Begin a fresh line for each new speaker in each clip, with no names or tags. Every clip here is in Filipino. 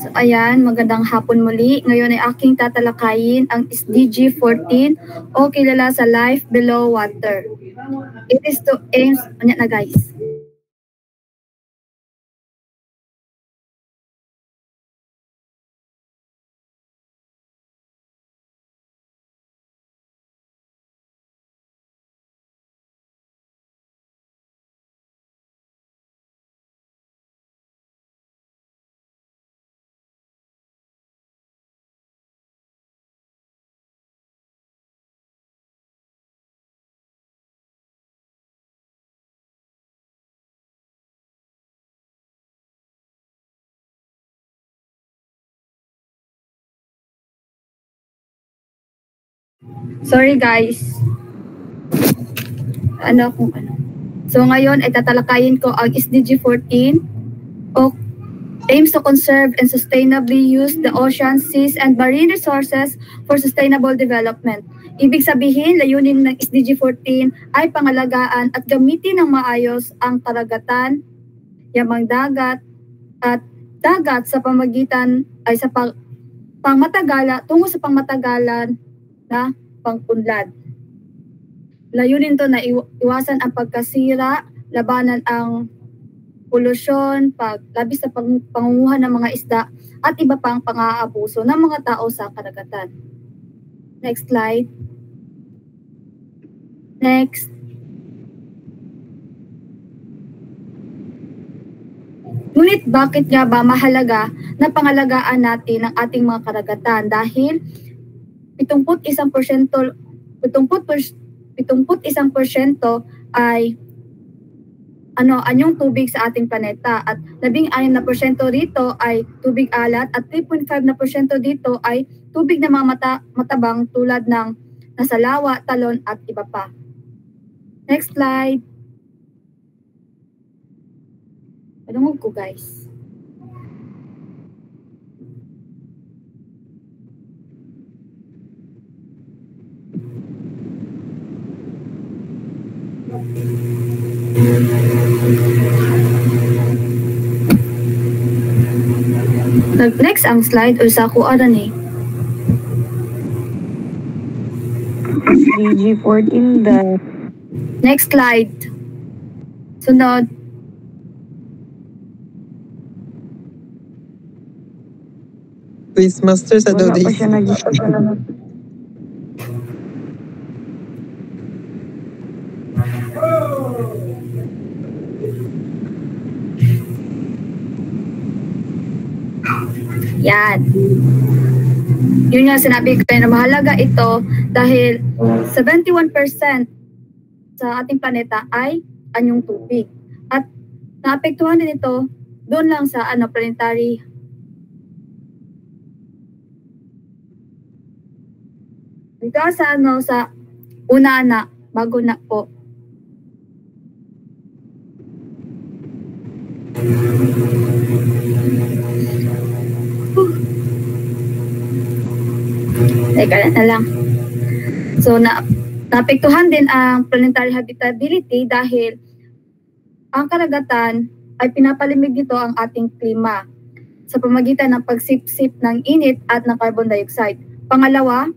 So ayan, magandang hapon muli. Ngayon ay aking tatalakayin ang SDG 14 o kilala sa Life Below Water. It is to aim, na guys. Sorry guys. So ngayon ay tatalakayin ko ang SDG 14 o aims to conserve and sustainably use the oceans, seas, and marine resources for sustainable development. Ibig sabihin, layunin ng SDG 14 ay pangalagaan at gamitin ng maayos ang karagatan, yamang dagat, at dagat sa pamagitan ay sa tungo sa pangmatagalan na pangpunlad. Layunin to na iwasan ang pagkasira, labanan ang polusyon, labis na pangunguha ng mga isda, at iba pang pang-aabuso ng mga tao sa karagatan. Next slide. Next. Ngunit bakit nga ba mahalaga na pangalagaan natin ang ating mga karagatan? Dahil 71% ay anyong tubig sa ating planeta at 16% rito ay tubig alat at 3.5% dito ay tubig na mga matabang tulad ng nasalawa, talon at iba pa. Next slide. Palungog ko guys. Next ang slide o sa kuha ni.
SDG 14 the
next slide. Sunod.
Please, Master, sa daw
wala pa siya
Yan. Yun nga sinabi ko na mahalaga ito dahil 71% sa ating planeta ay anyong tubig. At naapektuhan din ito doon lang sa planetary dito sa sa una na bago na po. Teka na lang. So, naapektuhan din ang planetary habitability dahil ang karagatan ay pinapalimig dito ang ating klima sa pamagitan ng pagsipsip ng init at ng carbon dioxide. Pangalawa,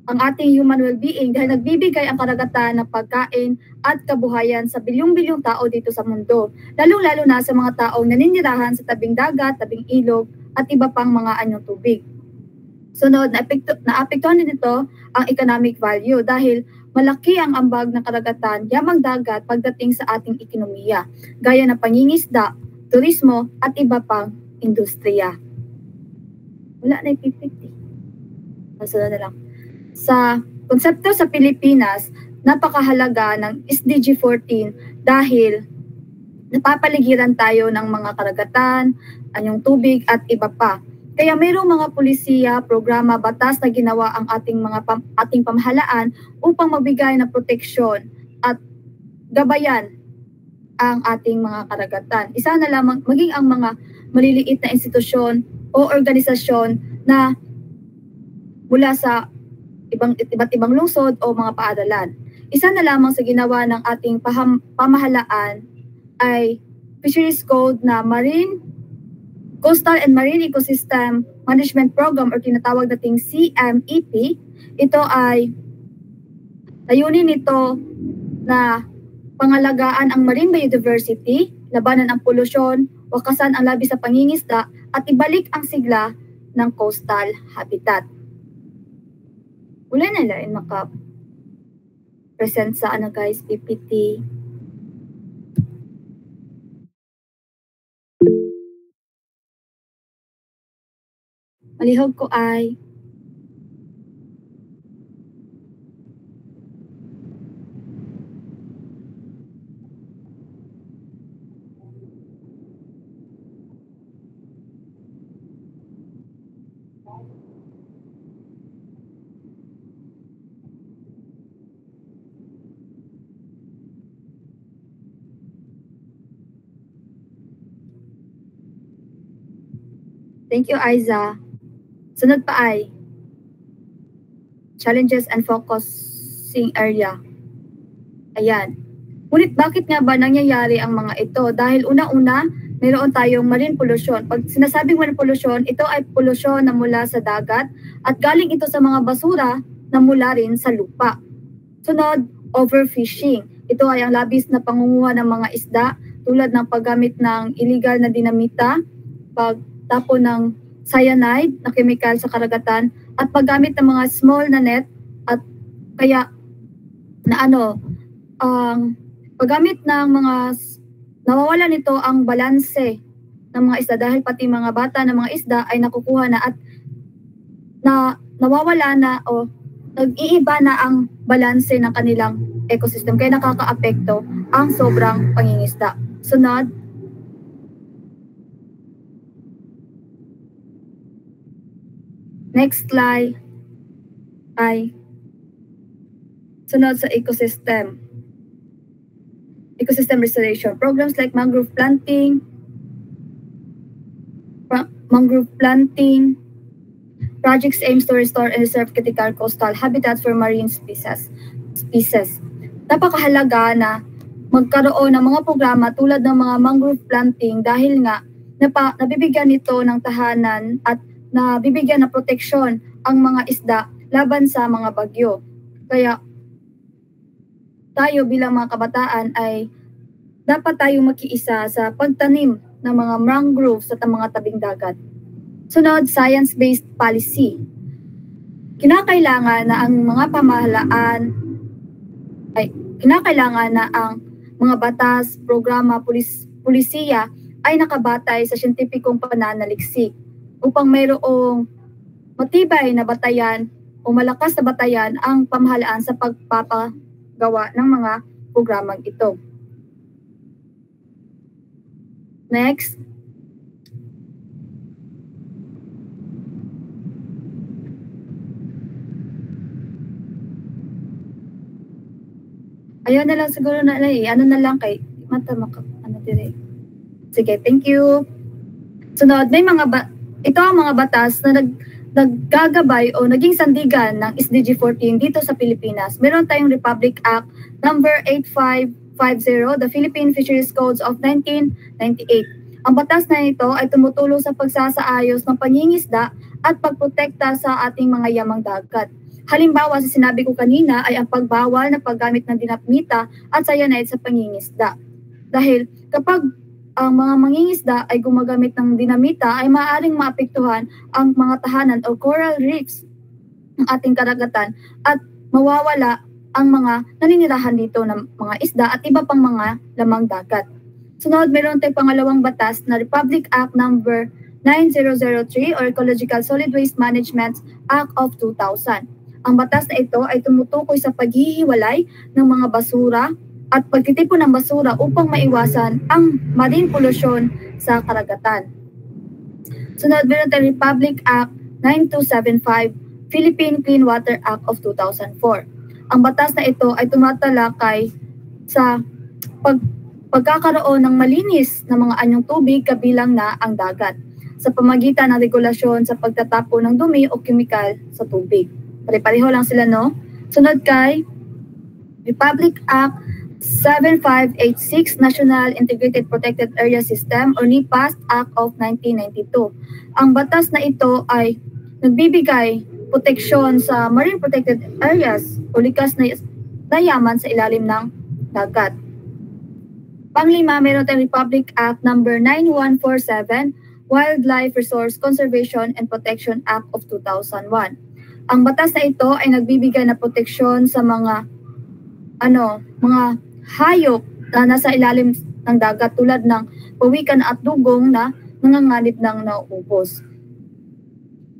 ang ating human well-being dahil nagbibigay ang karagatan ng pagkain at kabuhayan sa bilyong-bilyong tao dito sa mundo, lalong-lalo na sa mga taong naninirahan sa tabing dagat, tabing ilog, at iba pang mga anyong tubig. Sunod, naapektuhan din ito ang economic value dahil malaki ang ambag ng karagatan, yamang dagat pagdating sa ating ekonomiya, gaya ng pangingisda, turismo, at iba pang industriya. Wala na ipipiti. Sunod na lang. Sa konsepto sa Pilipinas, napakahalaga ng SDG 14 dahil napapaligiran tayo ng mga karagatan, anyong tubig at iba pa. Kaya mayroong mga pulisiya, programa, batas na ginawa ang ating pamahalaan upang magbigay ng proteksyon at gabayan ang ating mga karagatan. Isa na lamang maging ang mga maliliit na institusyon o organisasyon na mula sa iba't ibang lungsod o mga paaralan. Isa na lamang sa ginawa ng ating pamahalaan ay Fisheries Code na Marine Coastal and Marine Ecosystem Management Program o tinatawag nating CMEP. Ito ay layunin nito na pangalagaan ang marine biodiversity, labanan ang polusyon, wakasan ang labi sa pangingisda, at ibalik ang sigla ng coastal habitat. Wala na lang maka-present sa guys, PPT. Malihog ko ay thank you, Aiza. Sunod pa ay challenges and focusing area. Ayan. Ngunit bakit nga ba nangyayari ang mga ito? Dahil una-una, mayroon tayong marine pollution. Pag sinasabing marine pollution, ito ay pollution na mula sa dagat at galing ito sa mga basura na mula rin sa lupa. Sunod, overfishing. Ito ay ang labis na pangunguha ng mga isda tulad ng paggamit ng illegal na dinamita, pagtapon ng cyanide na chemical sa karagatan, at paggamit ng mga small na net, at kaya na paggamit ng mga nawawala nito ang balanse ng mga isda dahil pati mga bata ng mga isda ay nakukuha na at nawawala na o nag-iiba na ang balanse ng kanilang ecosystem kaya nakakaapekto ang sobrang pangingisda. Sunod, next slide ay sunod sa ecosystem restoration. Programs like mangrove planting, projects aims to restore and reserve critical coastal habitats for marine species. Napakahalaga na magkaroon ng mga programa tulad ng mga mangrove planting dahil nga nabibigyan nito ng tahanan at nabibigyan ng proteksyon ang mga isda laban sa mga bagyo. Kaya tayo bilang mga kabataan ay dapat tayong makiisa sa pagtanim ng mga mangroves sa mga tabing dagat. Sunod, science-based policy. Kinakailangan na ang mga pamahalaan kinakailangan na ang mga batas, programa, pulisiya ay nakabatay sa siyentipikong pananaliksik upang mayroong matibay na batayan o malakas na batayan ang pamahalaan sa pagpapagawa ng mga programang ito. Next. Ayun na lang siguro na ano na lang kay dire. Sige, thank you. Sunod, may ito ang mga batas na naggagabay o naging sandigan ng SDG 14 dito sa Pilipinas. Meron tayong Republic Act number 8550, the Philippine Fisheries Codes of 1998. Ang batas na ito ay tumutulong sa pagsasaayos ng pangingisda at pagprotekta sa ating mga yamang dagat. Halimbawa sa sinabi ko kanina ay ang pagbawal na paggamit ng dinamita at cyanide sa pangingisda. Dahil kapag ang mga mangingisda ay gumagamit ng dinamita ay maaaring maapektuhan ang mga tahanan o coral reefs ng ating karagatan at mawawala ang mga naninirahan dito ng mga isda at iba pang mga lamang dagat. Sunod, meron tayong pangalawang batas na Republic Act number 9003 or Ecological Solid Waste Management Act of 2000. Ang batas na ito ay tumutukoy sa paghihiwalay ng mga basura at pagtitipon ng basura upang maiwasan ang marine pollution sa karagatan. Sunod, meron tayong Republic Act 9275, Philippine Clean Water Act of 2004. Ang batas na ito ay tumatalakay sa pagkakaroon ng malinis na mga anyong tubig kabilang na ang dagat sa pamagitan ng regulasyon sa pagtatapon ng dumi o kemikal sa tubig. Pare-pareho lang sila, no? Sunod kay Republic Act 7586 National Integrated Protected Area System or NIPAS Act of 1992. Ang batas na ito ay nagbibigay proteksyon sa marine protected areas o likas na yaman sa ilalim ng dagat. Panglima, meron tayong Republic Act number 9147, Wildlife Resource Conservation and Protection Act of 2001. Ang batas na ito ay nagbibigay na proteksyon sa mga hayop na nasa ilalim ng dagat tulad ng pawikan at dugong na nanganganib ng nauubos.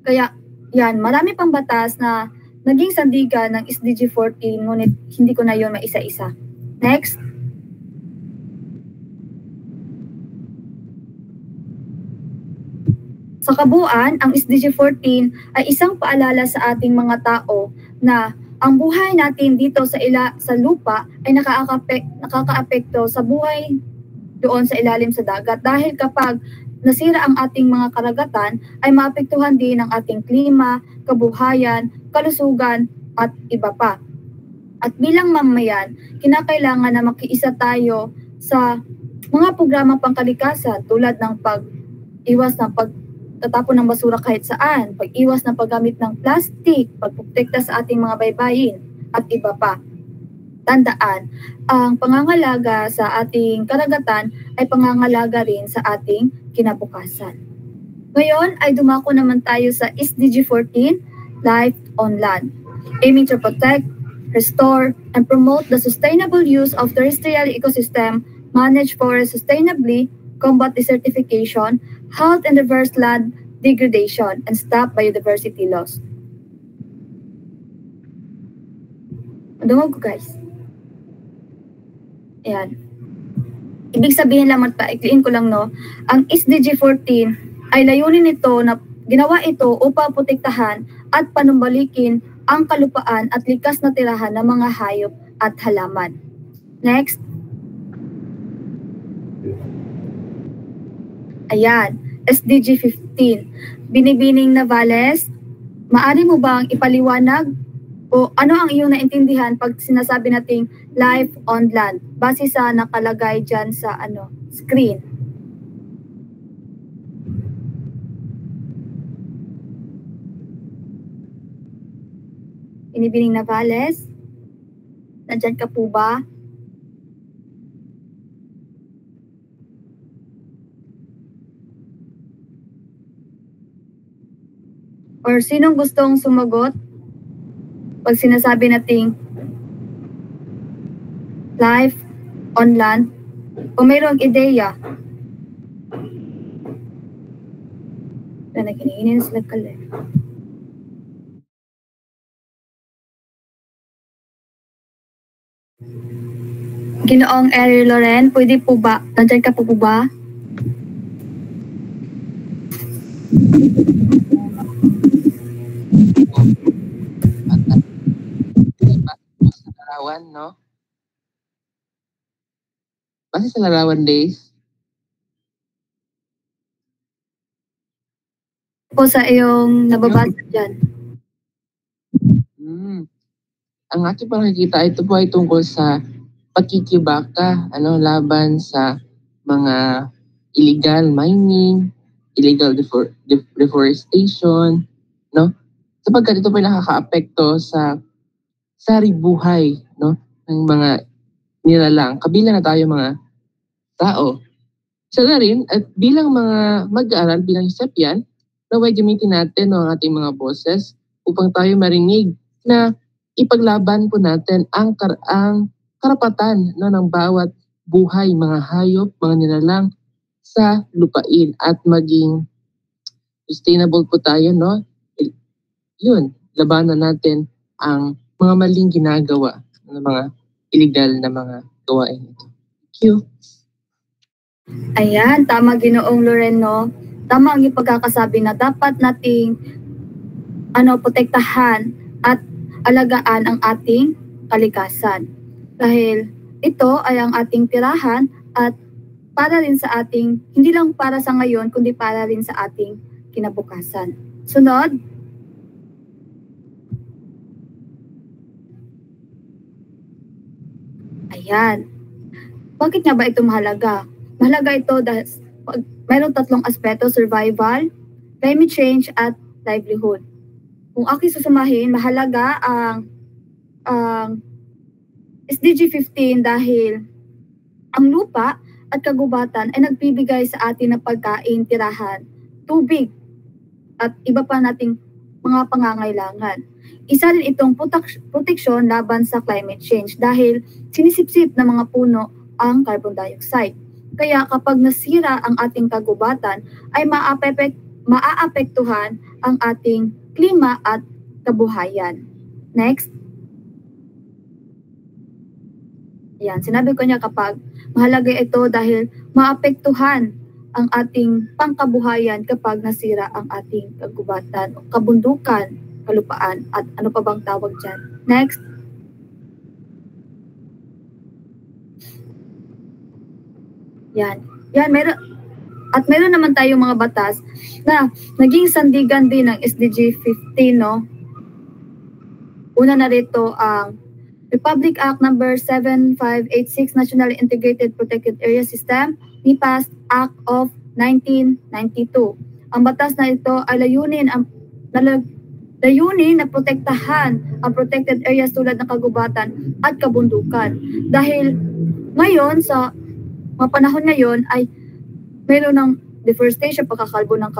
Kaya yan, marami pang batas na naging sandigan ng SDG 14 ngunit hindi ko na yun maisa-isa. Next. Sa kabuuan, ang SDG 14 ay isang paalala sa ating mga tao na ang buhay natin dito sa lupa ay nakakaapekto sa buhay doon sa ilalim sa dagat dahil kapag nasira ang ating mga karagatan ay maapektuhan din ang ating klima, kabuhayan, kalusugan at iba pa. At bilang mamamayan, kinakailangan na makiisa tayo sa mga programa pangkalikasan tulad ng pag-iwas ng pagtatapon ng basura kahit saan, pag-iwas ng paggamit ng plastic, pagprotekta sa ating mga baybayin, at iba pa. Tandaan, ang pangangalaga sa ating karagatan ay pangangalaga rin sa ating kinabukasan. Ngayon ay dumako naman tayo sa SDG 14, Life on Land, aiming to protect, restore, and promote the sustainable use of terrestrial ecosystem, manage forests sustainably, combat desertification, halt and reverse land degradation, and stop biodiversity loss. Dungog ko guys. Ayan. Ibig sabihin lang, magpaikliin ko lang no, ang SDG 14 ay layunin nito na ginawa ito upang protektahan at panumbalikin ang kalupaan at likas na tirahan ng mga hayop at halaman. Next. Ayan. SDG 15. Binibining Navales, maaari mo bang ipaliwanag o ano ang iyong naintindihan pag sinasabi nating life on land base sa nakalagay dyan sa screen? Binibining Navales, nandyan ka po ba? Or sinong gustong sumagot pag sinasabi nating life on land o mayroong ideya? Na nakiningin sila kala. Ginoong Eri Loren, pwede po ba? Nandiyan ka po ba?
Larawan, no? Base sa larawan days.
Po sa iyong nababasa dyan.
Ang ating pakikita, ito po ay tungkol sa pagkikibaka, laban sa mga illegal mining, illegal deforestation, no? Sapagkat ito po ay nakakaapekto sa saribuhay, no, ng mga nilalang, kabilang na tayo mga tao. Isa na rin, at bilang mga mag-aaral, bilang Sepian, naway gamitin natin ang ating mga boses upang tayo marinig na ipaglaban po natin ang karapatan ng bawat buhay, mga hayop, mga nilalang sa lupain at maging sustainable po tayo, no? Yun, labanan natin ang mga maling ginagawa ng mga illegal na mga gawain ito. Thank you.
Ayan, tama Ginoong Loren, no? Tama ang ipagkakasabi na dapat nating protektahan at alagaan ang ating kalikasan. Dahil ito ay ang ating tirahan at para rin sa ating, hindi lang para sa ngayon, kundi para rin sa ating kinabukasan. Sunod. Yan. Bakit nga ba ito mahalaga? Mahalaga ito dahil mayroong tatlong aspeto: survival, climate change, at livelihood. Kung aking susumahin, mahalaga ang SDG 15 dahil ang lupa at kagubatan ay nagbibigay sa atin ng pagkain, tirahan, tubig, at iba pa nating mga pangangailangan. Isa rin itong proteksyon laban sa climate change dahil sinisipsip ng mga puno ang carbon dioxide. Kaya kapag nasira ang ating kagubatan ay maaapektuhan ang ating klima at kabuhayan. Next. Yan, sinabi ko niya kapag mahalaga ito dahil maapektuhan ang ating pangkabuhayan kapag nasira ang ating kagubatan, kabundukan, kalupaan, at ano pa bang tawag dyan. Next. Yan. Yan, meron naman tayong mga batas na naging sandigan din ng SDG 15, no? Una na rito ang Republic Act number 7586, National Integrated Protected Area System, NIPAS Act of 1992. Ang batas na ito ay layunin na protektahan ang protected areas tulad ng kagubatan at kabundukan. Dahil ngayon, sa mga panahon ngayon ay mayroon ng deforestation, pagkakalbo ng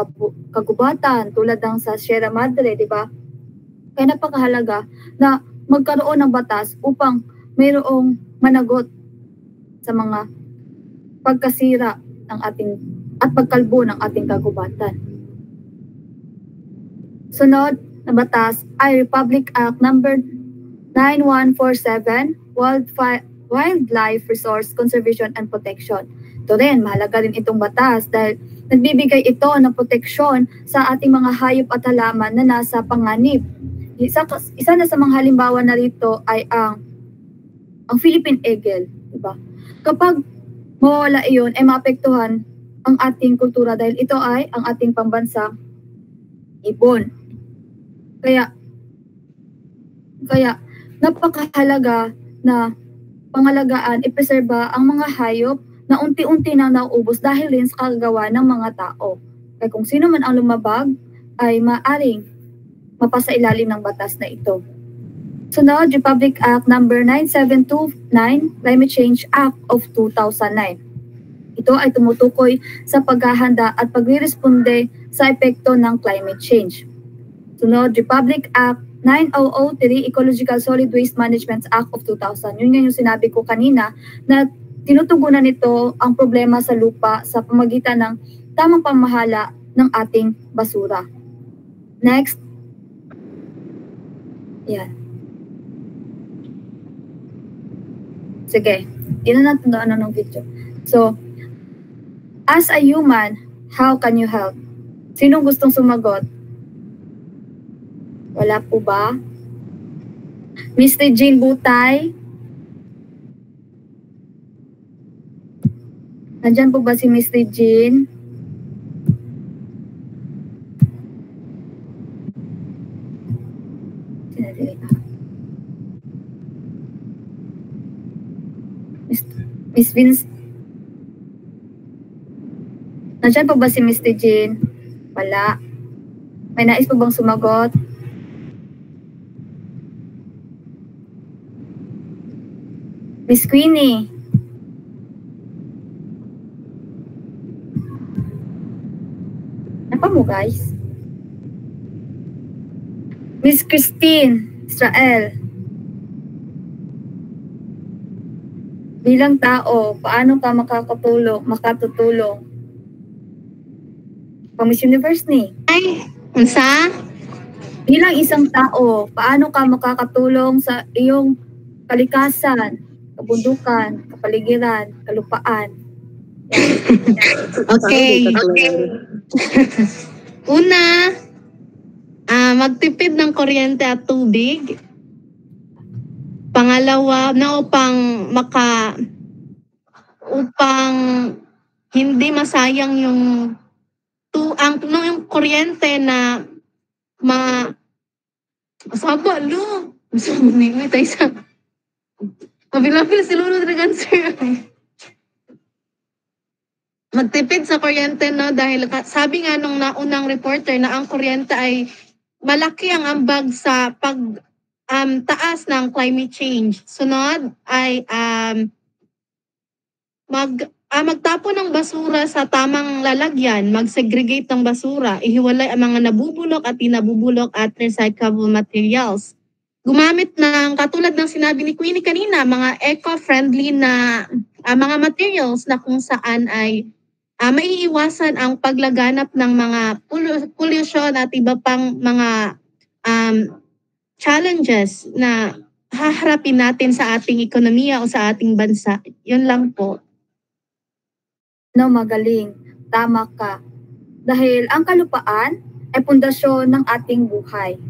kagubatan tulad ng sa Sierra Madre, di ba? Kaya napakahalaga na magkaroon ng batas upang mayroong managot sa mga pagkasira ng ating at pagkalbo ng ating kagubatan. Sunod na batas ay Republic Act number 9147, Wildlife Resource Conservation and Protection. Ito rin, mahalaga rin itong batas dahil nagbibigay ito ng proteksyon sa ating mga hayop at halaman na nasa panganib. Isa na sa mga halimbawa na rito ay ang Philippine Eagle, diba? Kapag mawawala iyon, ay maapektuhan ang ating kultura dahil ito ay ang ating pambansang ibon. Kaya napakahalaga na pangalagaan, ipreserba ang mga hayop na unti-unti na nauubos dahil rin sa kagagawa ng mga tao. Kaya kung sino man ang lumabag ay maaring mapasa ilalim ng batas na ito. Sunod, Republic Act number 9729, Climate Change Act of 2009. Ito ay tumutukoy sa paghahanda at pagre-responde sa epekto ng climate change. Sunod, Republic Act 9003, Ecological Solid Waste Management Act of 2000. Yun yung sinabi ko kanina na tinutugunan nito ang problema sa lupa sa pamagitan ng tamang pamahala ng ating basura. Next. Yan. Sige, ina natin doon ng video. So, as a human, how can you help? Sinong gustong sumagot? Wala po ba? Mr. Jean Butay? Nandyan po ba si Mr. Jean? Miss Vince? Nandyan po ba si Mr. Jean? Wala. May nais po bang sumagot? Miss Queenie? Apa mo guys? Miss Christine Israel? Bilang tao, paano ka makatutulong? Miss Universe ni?
Ay, unsa?
Bilang isang tao, paano ka makakatulong sa iyong kalikasan, kabundukan, kapaligiran, kalupaan?
Okay. Una, magtipid ng kuryente at tubig. Pangalawa, na upang hindi masayang yung kuryente na Mabilapil si Lolo Dragon, sir. Magtipid sa kuryente, no? Dahil sabi nga nung naunang reporter na ang kuryente ay malaki ang ambag sa taas ng climate change. Sunod ay magtapon ng basura sa tamang lalagyan, mag-segregate ng basura, ihiwalay ang mga nabubulok at inabubulok at recyclable materials. Gumamit ng, katulad ng sinabi ni Queenie kanina, mga eco-friendly na mga materials na kung saan ay maiiwasan ang paglaganap ng mga pollution at iba pang mga challenges na haharapin natin sa ating ekonomiya o sa ating bansa. Yun lang po.
No, magaling. Tama ka. Dahil ang kalupaan ay pundasyon ng ating buhay.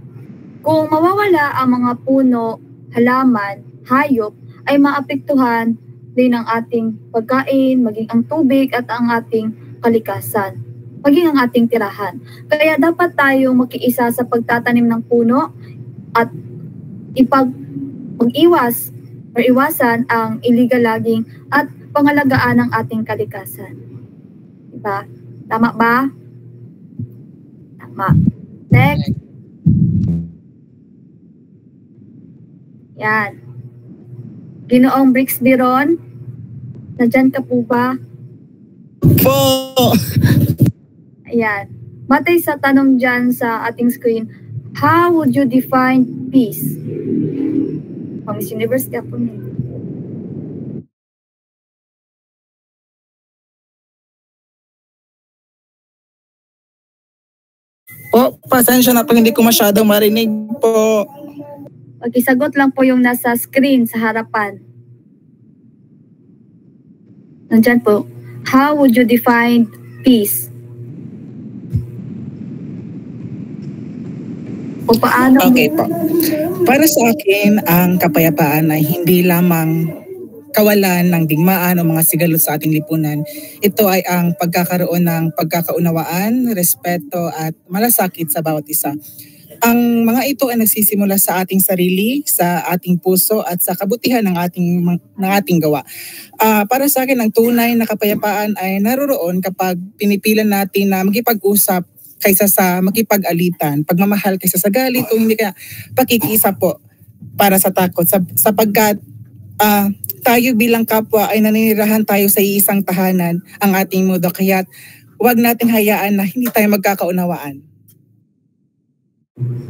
Kung mawawala ang mga puno, halaman, hayop, ay maapektuhan din ang ating pagkain, maging ang tubig at ang ating kalikasan, maging ang ating tirahan. Kaya dapat tayong makiisa sa pagtatanim ng puno at iwasan ang illegal logging at pangalagaan ng ating kalikasan. Diba? Tama ba? Tama. Next. Yan. Ginoong Brix Biron, nandyan ka po ba?
Po!
Ayan. Matay sa tanong dyan sa ating screen, how would you define peace? Miss Universe ka po niya.
Po, pasensya na pag hindi ko masyadong marinig po.
Pag-isagot lang po yung nasa screen sa harapan. Nandyan po. How would you define peace? O paano?
Okay po. Para sa akin, ang kapayapaan ay hindi lamang kawalan ng digmaan o mga sigalot sa ating lipunan. Ito ay ang pagkakaroon ng pagkakaunawaan, respeto at malasakit sa bawat isa. Ang mga ito ay nagsisimula sa ating sarili, sa ating puso at sa kabutihan ng ating gawa. Para sa akin, ang tunay na kapayapaan ay naroroon kapag pinipilan natin na makipag-usap kaysa sa makipag-alitan, pagmamahal kaysa sa galit o hindi kaya pakikisa po para sa takot sapagkat tayo bilang kapwa ay naninirahan tayo sa iisang tahanan, ang ating mundo, kaya huwag natin hayaan na hindi tayo magkakaunawaan.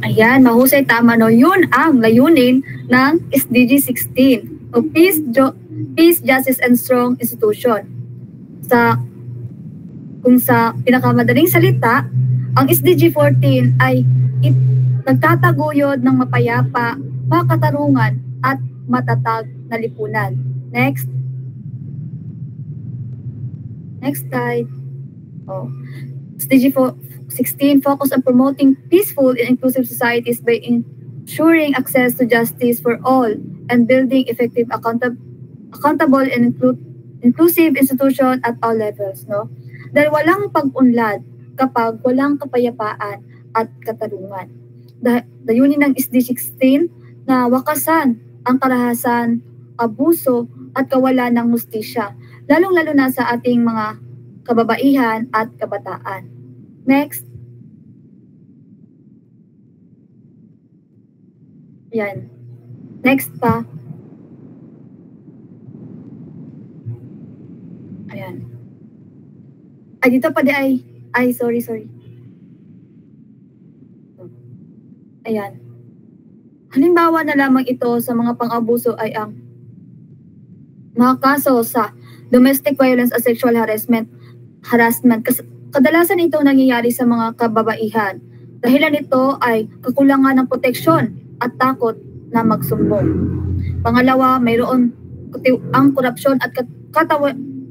Ayan, mahusay, tama, no? Yun ang layunin ng SDG 16. O Peace, Justice, and Strong Institution. Kung sa pinakamadaling salita, ang SDG 14 ay nagtataguyod ng mapayapa, makatarungan at matatag na lipunan. Next. Next slide. SDG 16 focus on promoting peaceful and inclusive societies by ensuring access to justice for all and building effective, accountable and inclusive institution at all levels. No? Dahil walang pag-unlad kapag walang kapayapaan at katarungan. Dayunin ng SDG 16 na wakasan ang karahasan, abuso at kawalan ng hustisya, lalong-lalo na sa ating mga kababaihan at kabataan. Next. Yan. Next pa. Ayan. Ay, dito pa di ay, sorry. Ayan. Halimbawa na lamang ito sa mga pang-abuso ay ang mga kaso sa domestic violence at sexual harassment. Kadalasan ito nangyayari sa mga kababaihan. Dahilan nito ay kakulangan ng proteksyon at takot na magsumbong. Pangalawa, mayroon ang korupsyon at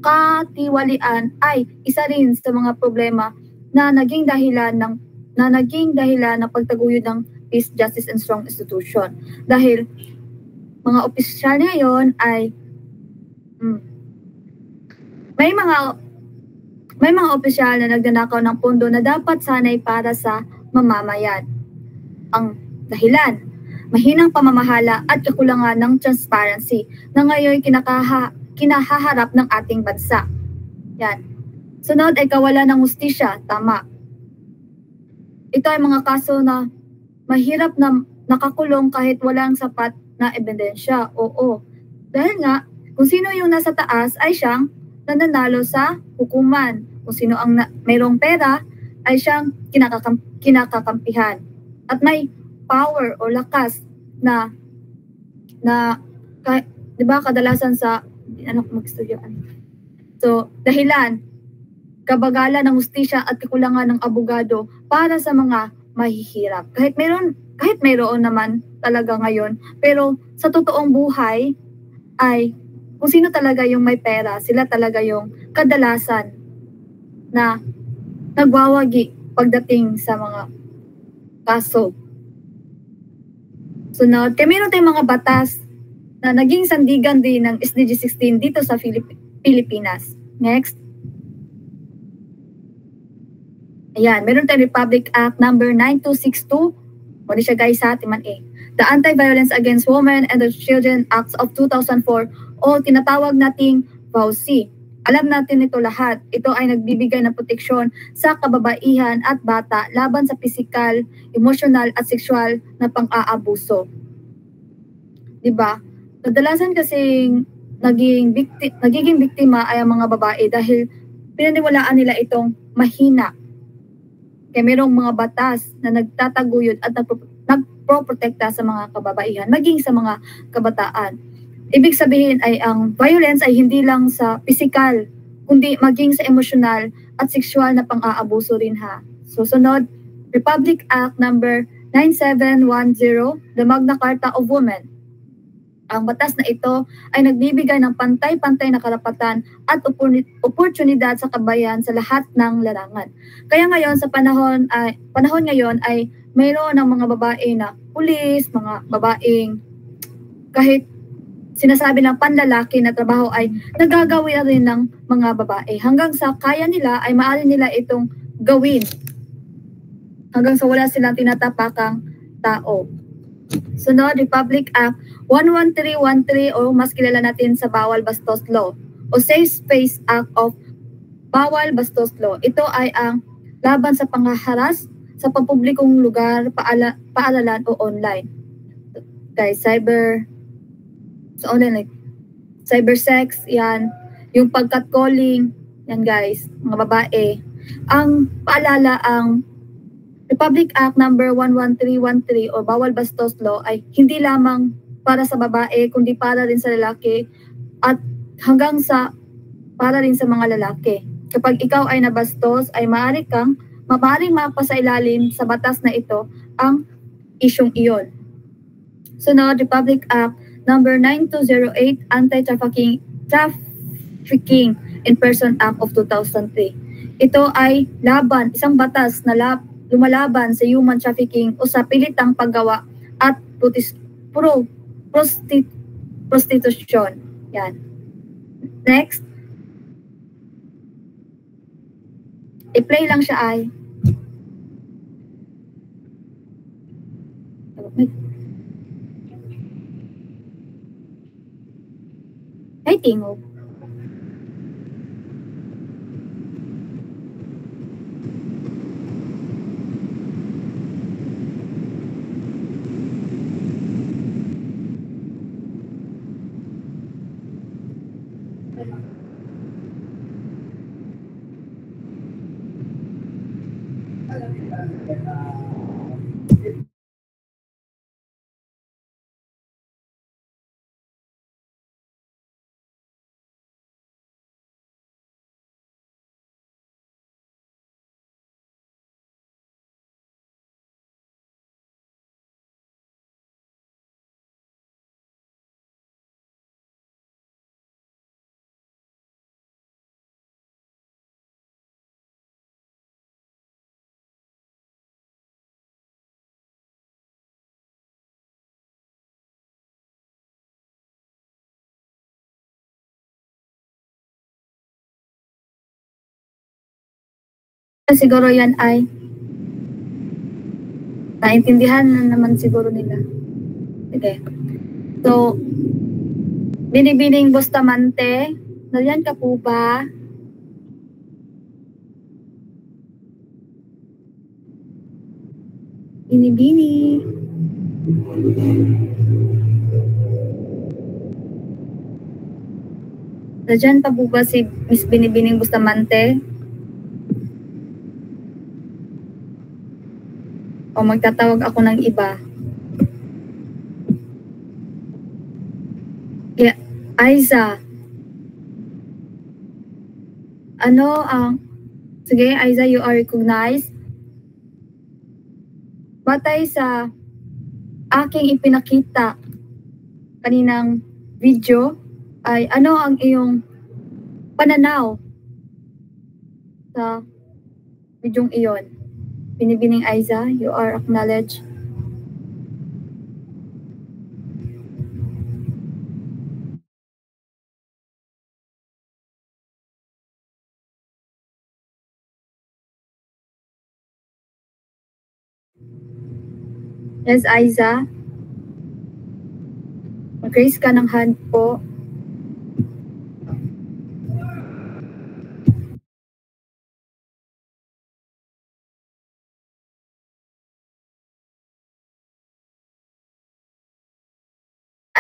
katiwalian ay isa rin sa mga problema na naging dahilan ng pagtaguyod ng Peace, Justice, and Strong Institution. Dahil mga opisyal ngayon ay may mga opisyal na nagnanakaw ng pondo na dapat sanay para sa mamamayan. Ang dahilan, mahinang pamamahala at kakulangan ng transparency na ngayon kinahaharap ng ating bansa. Yan. Sunod ay kawalan ng hustisya. Tama. Ito ay mga kaso na mahirap na nakakulong kahit walang sapat na ebidensya. Oo. Dahil nga, kung sino yung nasa taas ay siyang nananalo sa hukuman. Kung sino ang mayroong pera ay siyang kinakakampihan. At may power o lakas na di ba kadalasan sa mag-studyoan. So, dahilan, kabagalan ng hustisya at kakulangan ng abogado para sa mga mahihirap. Kahit mayroon naman talaga ngayon, pero sa totoong buhay ay kung sino talaga yung may pera, sila talaga yung kadalasan na nagwawagi pagdating sa mga kaso. Sunod, meron tayong mga batas na naging sandigan din ng SDG 16 dito sa Pilipinas. Next. Ayan, meron tayong Republic Act number 9262. Muli siya guys sa Timan A. The Anti-Violence Against Women and the Children Acts of 2004 o tinatawag nating VAUC. Alam natin ito lahat. Ito ay nagbibigay ng proteksyon sa kababaihan at bata laban sa pisikal, emosyonal at sexual na pang-aabuso. Diba? Kadalasan kasing nagiging biktima ay ang mga babae dahil pinaniwalaan nila itong mahina. Kaya mayroong mga batas na nagtataguyod at nagproprotekta sa mga kababaihan, maging sa mga kabataan. Ibig sabihin ay ang violence ay hindi lang sa physical, kundi maging sa emosyonal at sexual na pang-aabuso rin ha. Susunod, Republic Act number 9710, the Magna Carta of Women. Ang batas na ito ay nagbibigay ng pantay-pantay na karapatan at oportunidad sa kabayan sa lahat ng larangan. Kaya ngayon sa panahon ngayon ay mayroon ng mga babae na pulis, mga babaeng kahit sinasabi ng panlalaki na trabaho ay nagagawin rin ng mga babae. Hanggang sa kaya nila ay maaari nila itong gawin. Hanggang sa wala silang tinatapakang tao. Sunod, Republic Act 11313 o mas kilala natin sa Bawal Bastos Law o Safe Space Act of Bawal Bastos Law. Ito ay ang laban sa panghaharas sa pampublikong lugar, paaralan o online. Guys, cybersex, yan. Yung pag-catcalling, yan guys, mga babae. Ang paalala, ang Republic Act number 11313 o Bawal Bastos Law ay hindi lamang para sa babae, kundi para rin sa lalaki at hanggang sa para rin sa mga lalaki. Kapag ikaw ay nabastos, ay maaaring mapasailalim sa batas na ito ang isyong iyon. Sunod, Republic Act number 9208, Anti-Trafficking in Person Act of 2003. Ito ay isang batas na lumalaban sa human trafficking o sa pilitang paggawa at prostitution. Yan. Next. I-play lang siya ay. Ay, tingog. Siguro yan ay naintindihan na naman siguro nila. Sige. So, Binibining Bustamante, nariyan ka po ba? Binibini. Nariyan pa po ba si Miss Binibining Bustamante? O magtatawag ako ng iba? Yeah, Aiza. Ano ang... Sige, Aiza, you are recognized. Batay sa aking ipinakita kaninang video, ay ano ang iyong pananaw sa videong iyon? Binibining Aiza, you are acknowledged. Yes, Aiza. Mag-raise ka ng hand po.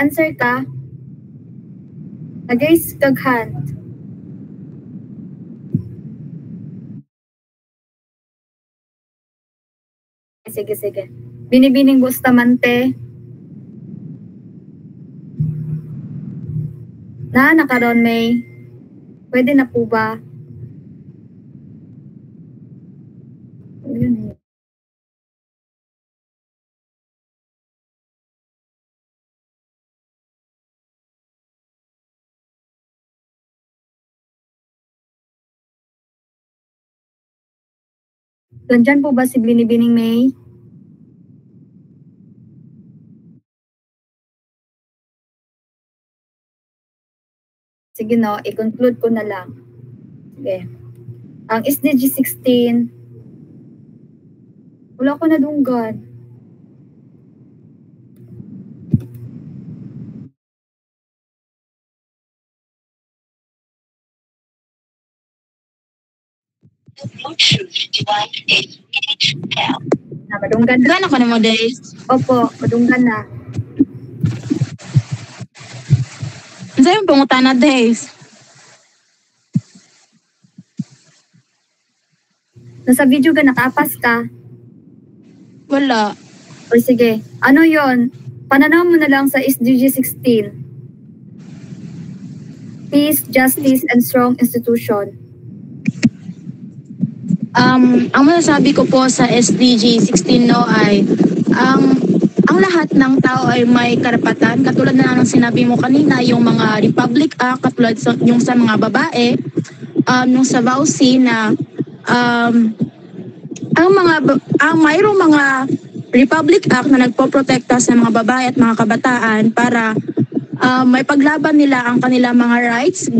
Answer ka. Nag-raise kag hand. Sige, sige. Binibining Bustamante. Nakaroon, May. Pwede na po ba? Yun. Nandyan po ba si Binibining May? Sige no, i-conclude ko na lang. Sige. Ang SDG 16, wala ko nadunggan. Madunggan na.
Gano'n ka na mo, Days?
Opo, madunggan na.
Saan yung pangutan na, Days?
Nasa video ka, nakapas ka.
Wala.
O sige, ano yon? Pananaw mo na lang sa SDG 16. Peace, justice, and strong institution.
Ang masasabi ko po sa SDG 16 no ay ang lahat ng tao ay may karapatan, katulad na ng sinabi mo kanina, yung mga Republic Act, katulad yung sa mga babae, yung sa VAUSI na mayroong mga Republic Act na nagpoprotekta sa mga babae at mga kabataan para may paglaban nila ang kanilang mga rights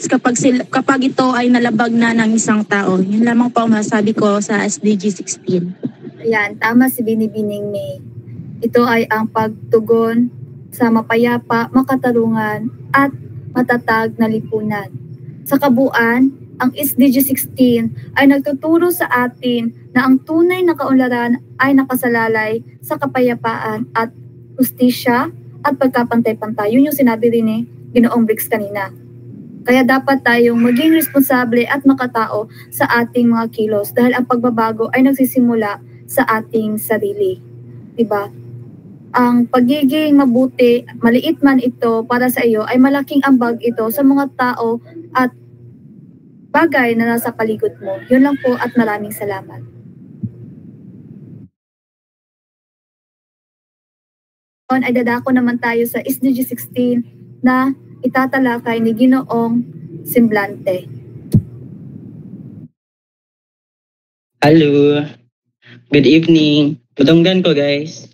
kapag ito ay nalabag na ng isang tao. Yun lamang po ang masasabi ko sa SDG 16.
Ayan, tama si Binibining May. Ito ay ang pagtugon sa mapayapa, makatarungan, at matatag na lipunan. Sa kabuuan, ang SDG 16 ay nagtuturo sa atin na ang tunay na kaunlaran ay nakasalalay sa kapayapaan at hustisya at pagkapantay-pantay. Yun yung sinabi rin ni Ginoong Briggs kanina. Kaya dapat tayong maging responsable at makatao sa ating mga kilos dahil ang pagbabago ay nagsisimula sa ating sarili. Diba? Ang pagiging mabuti, maliit man ito para sa iyo, ay malaking ambag ito sa mga tao at bagay na nasa paligid mo. Yun lang po at maraming salamat. Ay dadako naman tayo sa SDG 16 na itatalakay ni Ginoong Semblante.
Hello. Good evening. Tudunggan ko, guys.